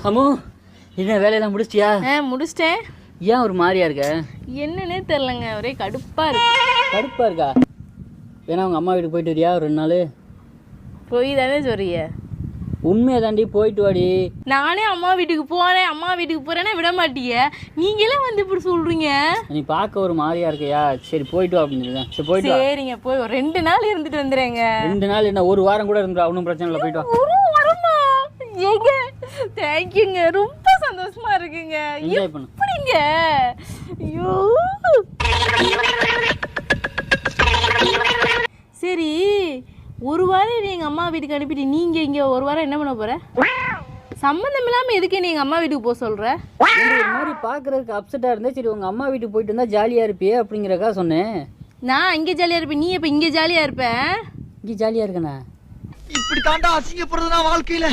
அம்மு என்ன வேலையெல்லாம் முடிச்சிட்டியா? முடிச்சிட்டேன். ஏன் ஒரு மாதிரியா இருக்க? என்னன்னே தெரிலங்க, ஒரே கடுப்பாக இருக்கு. கடுப்பாக இருக்கா? வேணா உங்கள் அம்மா வீட்டுக்கு போயிட்டு வரியா ஒரு 2 நாள்? போய் தானே சொல்றிய? உண்மையை தாண்டி போயிட்டு வாடி. நானே அம்மா வீட்டுக்கு போகிறேன்னா விட மாட்டீங்க. நீங்களே வந்து இப்படி சொல்கிறீங்க. நீ பார்க்க ஒரு மாதிரியா இருக்கையா? சரி போயிட்டு வா அப்படின்னு. சரி போயிட்டு வா. சரிங்க, போய் ஒரு 2 நாள் இருந்துட்டு வந்துடுறேங்க. 2 நாள் என்ன, ஒரு வாரம் கூட இருந்துடும், ஒன்றும் பிரச்சனை இல்லை. போயிட்டு வா. ஒரு வாரமா? ஏங்க தேங்க்யூங்க, ரொம்ப சந்தோஷமா இருக்குங்க. என்ஜாய் பண்ணு. எப்படிங்க? ஐயோ சரி, ஒரு வாரம் எங்கள் அம்மா வீட்டுக்கு அனுப்பிட்டு நீங்கள் இங்கே ஒரு வாரம் என்ன பண்ண போகிற? சம்மந்தம் இல்லாமல் எதுக்கு நீ எங்கள் அம்மா வீட்டுக்கு போக சொல்கிற? ஒரு மாதிரி பார்க்குறதுக்கு அப்செட்டாக இருந்தே. சரி உங்கள் அம்மா வீட்டுக்கு போயிட்டு இருந்தால் ஜாலியாக இருப்பியே அப்படிங்கிறக்கா சொன்னேன். நான் இங்கே ஜாலியாக இருப்பேன், நீ இப்போ இங்கே ஜாலியாக இருப்ப. இங்கே ஜாலியாக இருக்கண்ணா. இப்படி தாண்டா அசிங்கப்படுறதுனா வாழ்க்கையில்.